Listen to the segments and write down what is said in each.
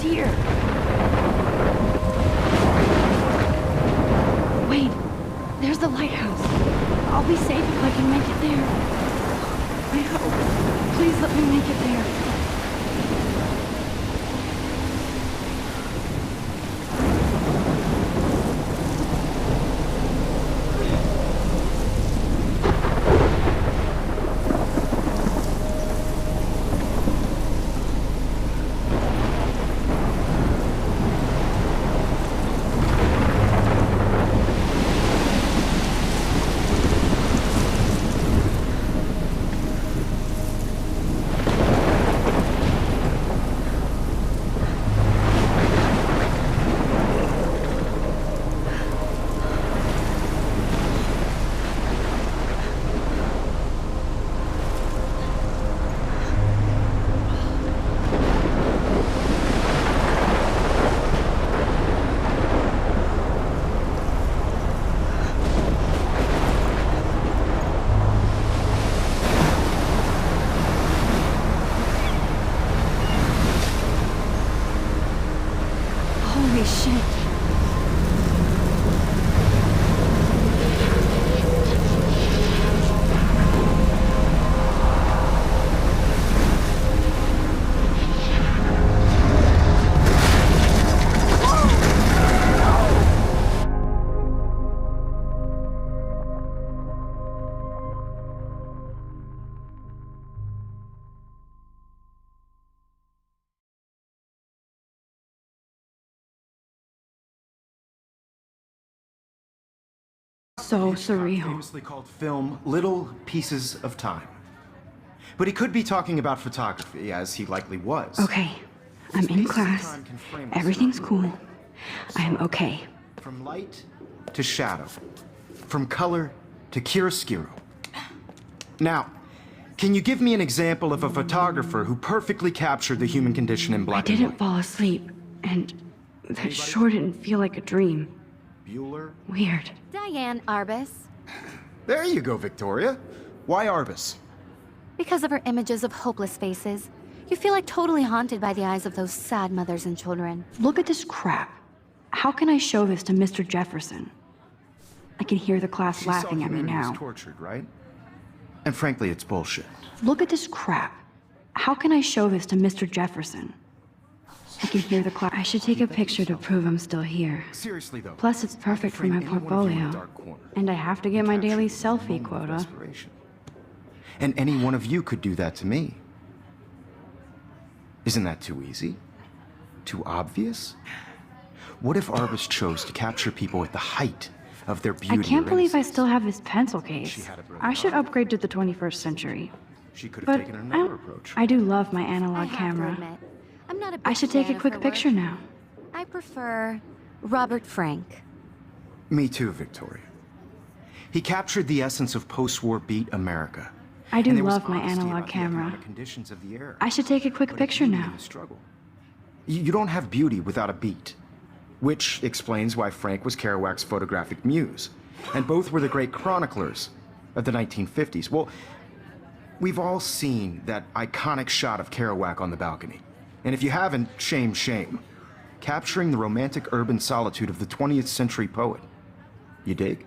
here. Wait, there's the lighthouse. I'll be safe if I can make it there. I hope. Please let me make it there. Holy shit. So surreal. Famously called film Little Pieces of Time. But he could be talking about photography, as he likely was. Okay, I'm in class. Everything's cool. I am okay. From light to shadow. From color to chiaroscuro. Now, can you give me an example of a photographer who perfectly captured the human condition in black and white? I didn't fall asleep, and that sure didn't feel like a dream. Bueller? Weird. Diane Arbus. There you go, Victoria. Why Arbus? Because of her images of hopeless faces, you feel like totally haunted by the eyes of those sad mothers and children. Look at this crap. How can I show this to Mr. Jefferson? I can hear the class laughing at me now. Was tortured, right? And frankly, it's bullshit. Look at this crap. How can I show this to Mr. Jefferson? I can hear the class. I should take a picture to prove I'm still here. Seriously, though. Plus, it's perfect for my portfolio. And I have to get my daily selfie quota. And any one of you could do that to me. Isn't that too easy? Too obvious? What if Arbus chose to capture people at the height of their beauty? I can't believe I still have this pencil case. I should upgrade to the 21st century. She could have taken another approach. I do love my analog camera. I'm not a I should take a quick picture now. I prefer Robert Frank. Me too, Victoria. He captured the essence of post-war beat America. I do love my analog camera. I should take a quick picture now. You don't have beauty without a beat. Which explains why Frank was Kerouac's photographic muse. And both were the great chroniclers of the 1950s. Well, we've all seen that iconic shot of Kerouac on the balcony. And if you haven't, shame, shame. Capturing the romantic urban solitude of the 20th century poet. You dig?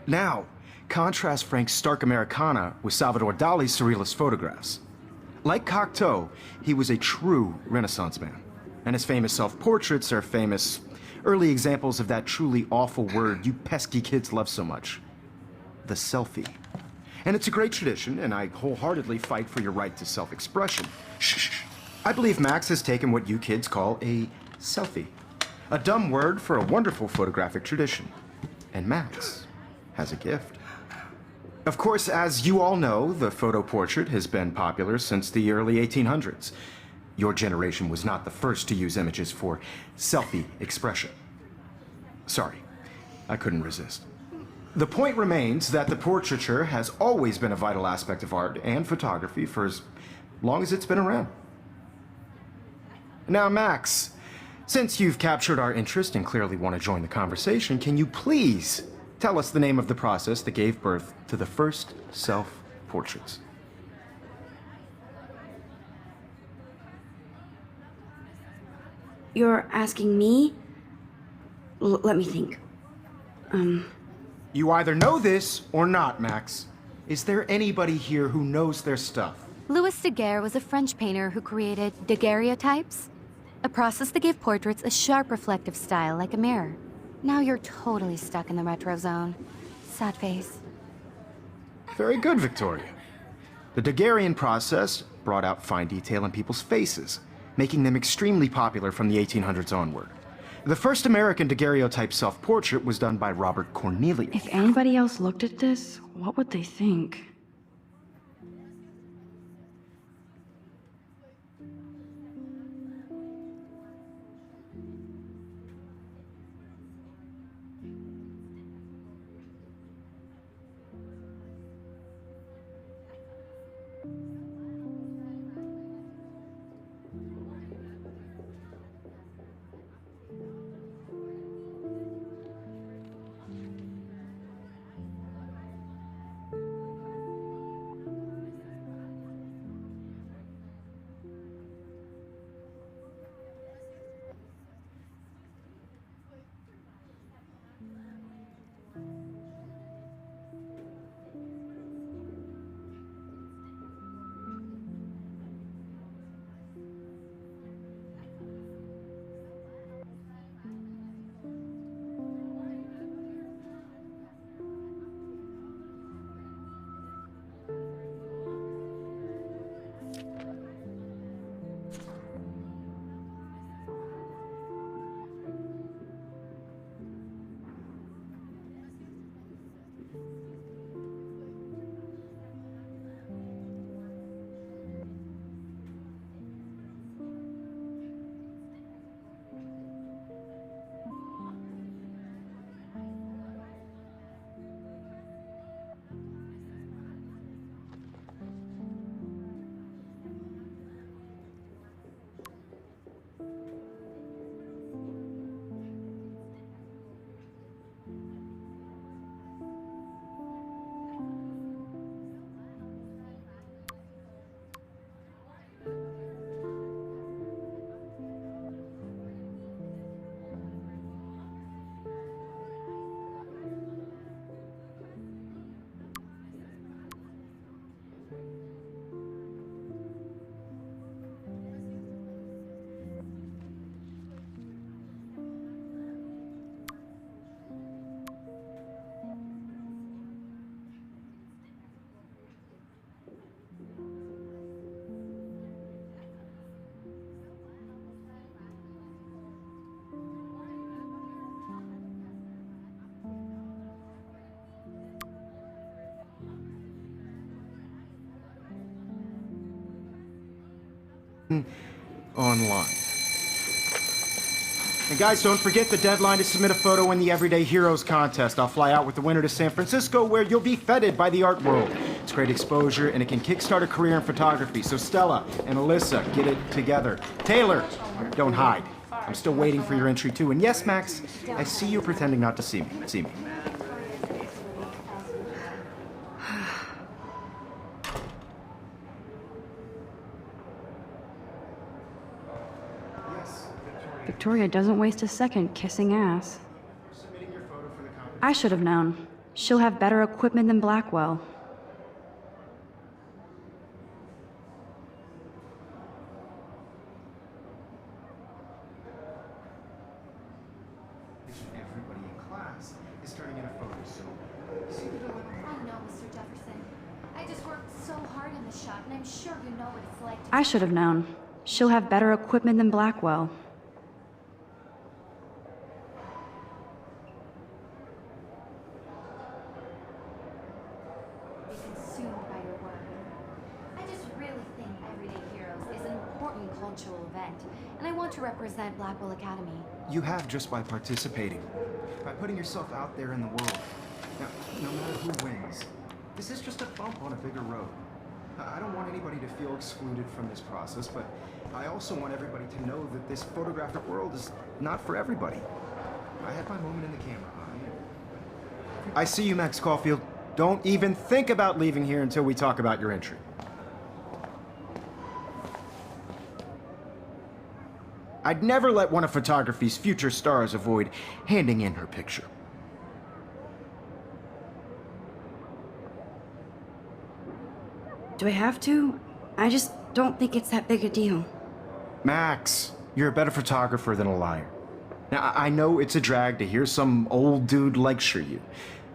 Now, contrast Frank's stark Americana with Salvador Dali's surrealist photographs. Like Cocteau, he was a true Renaissance man. And his famous self-portraits are famous early examples of that truly awful word you pesky kids love so much. The selfie. And it's a great tradition, and I wholeheartedly fight for your right to self-expression. Shh. I believe Max has taken what you kids call a selfie. A dumb word for a wonderful photographic tradition. And Max has a gift. Of course, as you all know, the photo portrait has been popular since the early 1800s. Your generation was not the first to use images for selfie expression. Sorry, I couldn't resist. The point remains that the portraiture has always been a vital aspect of art and photography for as long as it's been around. Now, Max, since you've captured our interest and clearly want to join the conversation, can you please tell us the name of the process that gave birth to the first self-portraits? You're asking me? Let me think. You either know this or not, Max. Is there anybody here who knows their stuff? Louis Daguerre was a French painter who created daguerreotypes, a process that gave portraits a sharp reflective style like a mirror. Now you're totally stuck in the retro zone. Sad face. Very good, Victoria. The Daguerrean process brought out fine detail in people's faces, making them extremely popular from the 1800s onward. The first American daguerreotype self-portrait was done by Robert Cornelius. If anybody else looked at this, what would they think? Online. And guys, don't forget the deadline to submit a photo in the Everyday Heroes contest. I'll fly out with the winner to San Francisco, where you'll be feted by the art world. It's great exposure, and it can kickstart a career in photography. So Stella and Alyssa, get it together. Taylor, don't hide. I'm still waiting for your entry too. And yes, Max, I see you pretending not to see me. See me. Victoria doesn't waste a second kissing ass. I should have known. She'll have better equipment than Blackwell. Everybody in class is turning in a photo soon. I know, Mr. Jefferson. I just worked so hard on this shot, and I'm sure you know what it's like to... I should have known. She'll have better equipment than Blackwell. Consumed by your work. I just really think Everyday Heroes is an important cultural event, and I want to represent Blackwell Academy. You have just by participating, by putting yourself out there in the world. Now, no matter who wins, this is just a bump on a bigger road. I don't want anybody to feel excluded from this process, but I also want everybody to know that this photographic world is not for everybody. I had my moment in the camera. I see you, Max Caulfield. Don't even think about leaving here until we talk about your entry. I'd never let one of photography's future stars avoid handing in her picture. Do I have to? I just don't think it's that big a deal. Max, you're a better photographer than a liar. Now, I know it's a drag to hear some old dude lecture you,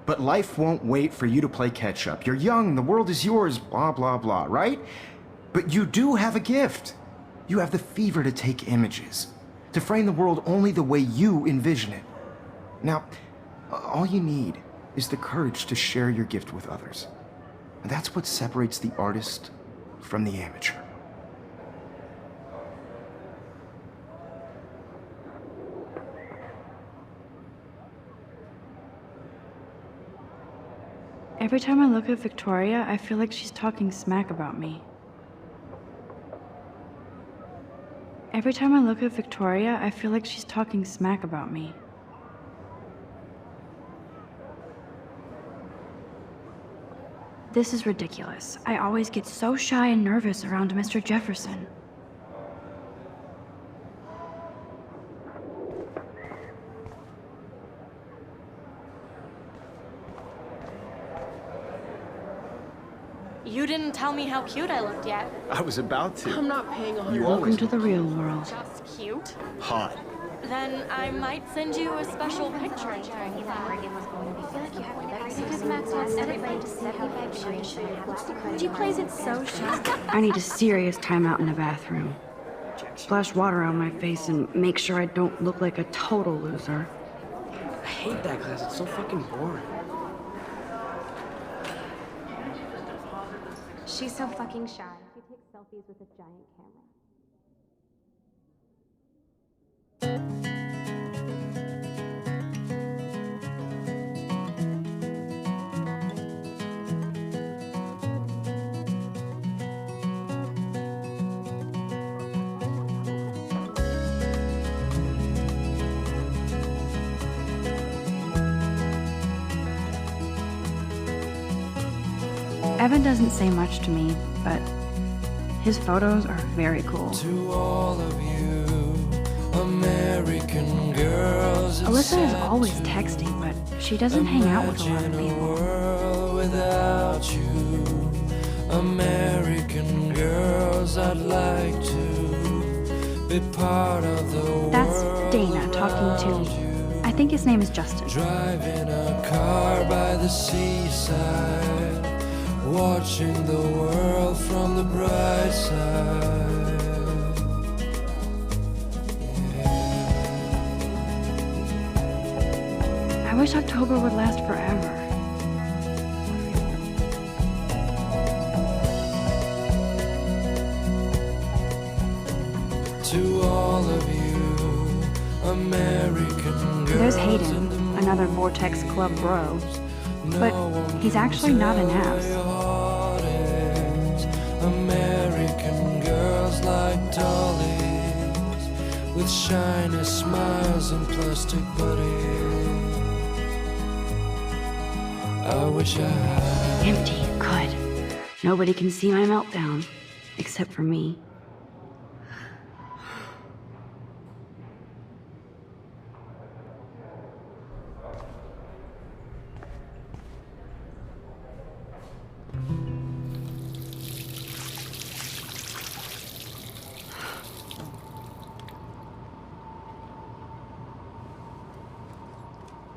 but life won't wait for you to play catch-up. You're young, the world is yours, blah, blah, blah, right? But you do have a gift. You have the fever to take images, to frame the world only the way you envision it. Now, all you need is the courage to share your gift with others. And that's what separates the artist from the amateur. Every time I look at Victoria, I feel like she's talking smack about me. Every time I look at Victoria, I feel like she's talking smack about me. This is ridiculous. I always get so shy and nervous around Mr. Jefferson. You didn't tell me how cute I looked yet. I was about to. I'm not paying $100. Welcome to the real world. Just cute? Hot. Then I might send you a special picture. She plays it so shy. I need a serious timeout in the bathroom. Splash water on my face and make sure I don't look like a total loser. I hate that class. It's so fucking boring. She's so fucking shy. She takes selfies with a giant camera. Evan doesn't say much to me, but his photos are very cool. To all of you American girls, Alyssa is always texting, but she doesn't hang out with a lot of imagine a people. world without you. American girls, I'd like to be part of the world. That's Dana talking to, I think his name is Justin. Driving a car by the seaside, watching the world from the bright side. I wish October would last forever. To all of you American girls. There's Hayden, another Vortex Club bro. But he's actually not an ass. American girls like dollies with shiny smiles and plastic bodies. I wish I had. Empty, good. Nobody can see my meltdown, except for me.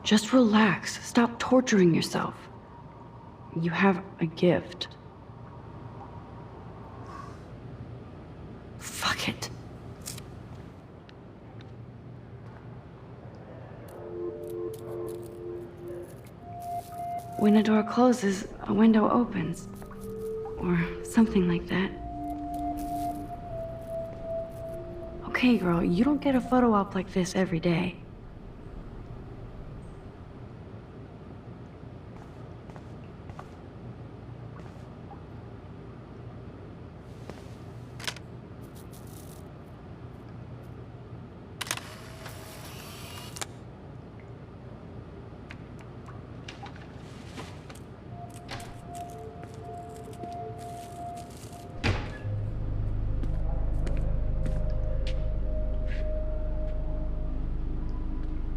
Just relax. Stop torturing yourself. You have a gift. Fuck it. When a door closes, a window opens. Or something like that. Okay, girl, you don't get a photo op like this every day.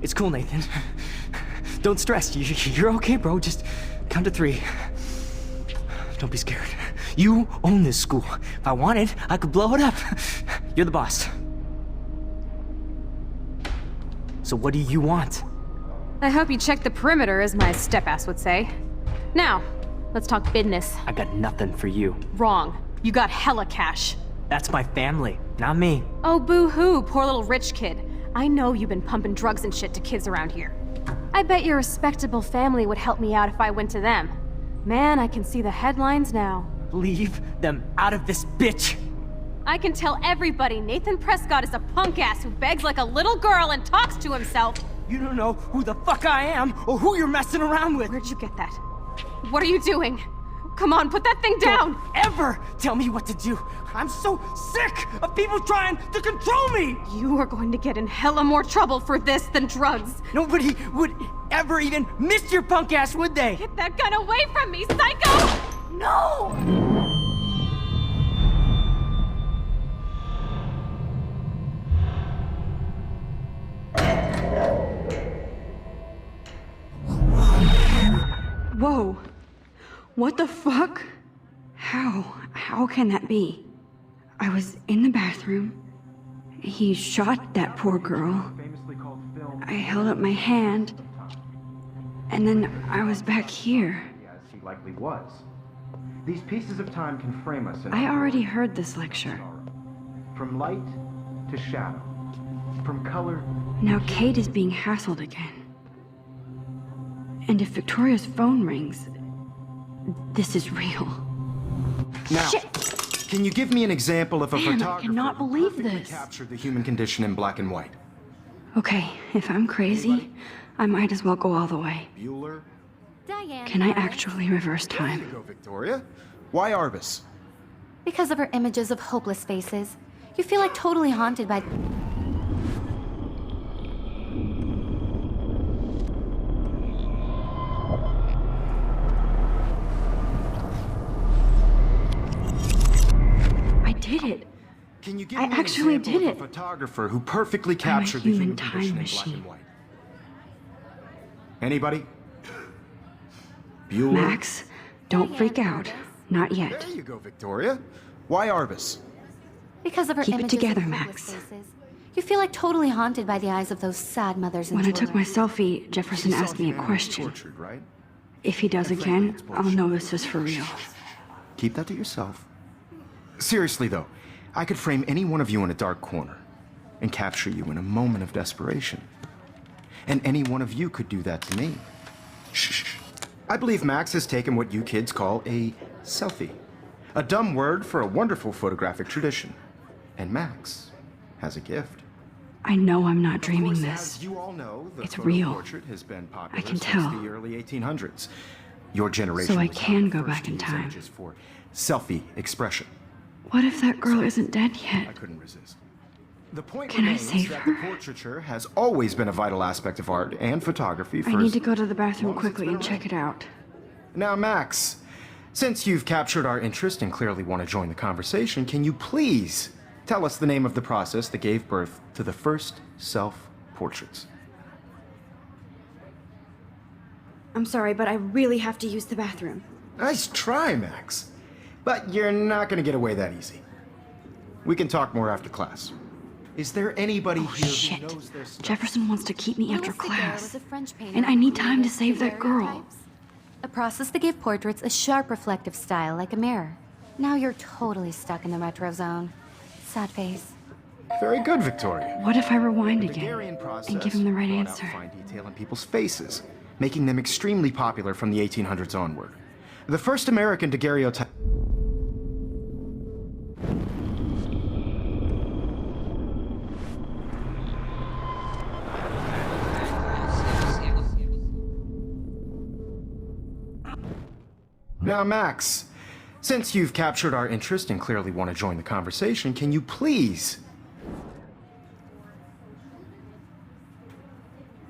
It's cool, Nathan. Don't stress. You're okay, bro. Just count to 3. Don't be scared. You own this school. If I wanted, I could blow it up. You're the boss. So what do you want? I hope you checked the perimeter, as my step-ass would say. Now, let's talk business. I got nothing for you. Wrong. You got hella cash. That's my family, not me. Oh, boo-hoo, poor little rich kid. I know you've been pumping drugs and shit to kids around here. I bet your respectable family would help me out if I went to them. Man, I can see the headlines now. Leave them out of this bitch! I can tell everybody Nathan Prescott is a punk ass who begs like a little girl and talks to himself. You don't know who the fuck I am or who you're messing around with. Where'd you get that? What are you doing? Come on, put that thing down! Don't ever tell me what to do. I'm so sick of people trying to control me! You are going to get in hella more trouble for this than drugs. Nobody would ever even miss your punk ass, would they? Get that gun away from me, psycho! No! Whoa. What the fuck? How can that be? I was in the bathroom. He shot that poor girl. I held up my hand. And then I was back here. As he likely was. These pieces of time can frame us in I already heard this lecture. from light to shadow, from color. Now Kate is being hassled again. And if Victoria's phone rings, this is real. Now, Shit. can you give me an example of a Man, I photographer cannot who believe perfectly this. captured the human condition in black and white? Okay, if I'm crazy, I might as well go all the way. Bueller? Diane. Can I Lawrence. actually reverse There you time? go, Victoria. Why Arbus? Because of her images of hopeless faces, you feel like totally haunted by... I did it. Can you give I me an actually example did of a it. photographer who perfectly captured the human human time condition in black machine. and white? Anybody? Bueller? Max, don't freak out. Not yet. There you go, Victoria. Why Arbus? Because of her Keep it images together, of Max. hopeless faces, you feel like totally haunted by the eyes of those sad mothers and When I took my children. selfie, Jefferson asked me a question. Tortured, right? If he does again, I'll know this is for real. Keep that to yourself. Seriously, though, I could frame any one of you in a dark corner and capture you in a moment of desperation. And any one of you could do that to me. Shh. I believe Max has taken what you kids call a selfie. A dumb word for a wonderful photographic tradition. And Max has a gift. I know I'm not Of dreaming course, this. As you all know, the It's photo real. portrait has been popular I can since tell. the early 1800s. Your generation So I was can not go the first back to in use time. images for selfie expression. What if that girl isn't dead I yet? couldn't resist. The point Can I remains save that her? the portraiture has always been a vital aspect of art and photography for I need to go to the bathroom quickly and check it out. Now, Max, since you've captured our interest and clearly want to join the conversation, can you please tell us the name of the process that gave birth to the first self-portraits? I'm sorry, but I really have to use the bathroom. Nice try, Max. But you're not going to get away that easy. We can talk more after class. Is there anybody here Shit. who knows their stuff? Jefferson wants to keep me after Louis Daguerre class. was a French painter And I who need time to created save that girl. daguerreotypes, a process that gave portraits a sharp reflective style like a mirror. Now you're totally stuck in the retro zone. Sad face. Very good, Victoria. What if I rewind The again Daguerrean process and give him the right brought answer? out fine detail in people's faces, making them extremely popular from the 1800s onward. The first American daguerreotype. Now, Max, since you've captured our interest and clearly want to join the conversation, can you please...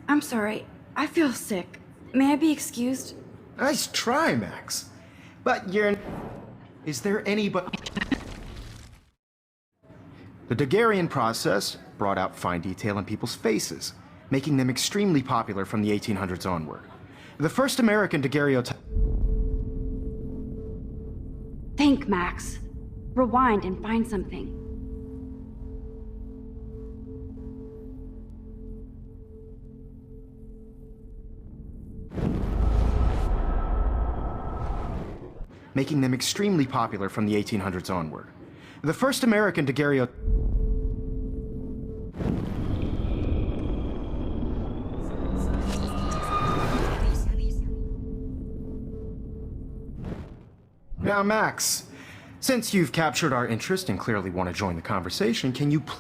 I'm sorry. I feel sick. May I be excused? Nice try, Max. But you're... Is there anybody... The Daguerrean process brought out fine detail in people's faces, making them extremely popular from the 1800s onward. The first American daguerreotype... Think, Max. Rewind and find something. Making them extremely popular from the 1800s onward. The first American daguerreotype... Now, Max, since you've captured our interest and clearly want to join the conversation, can you please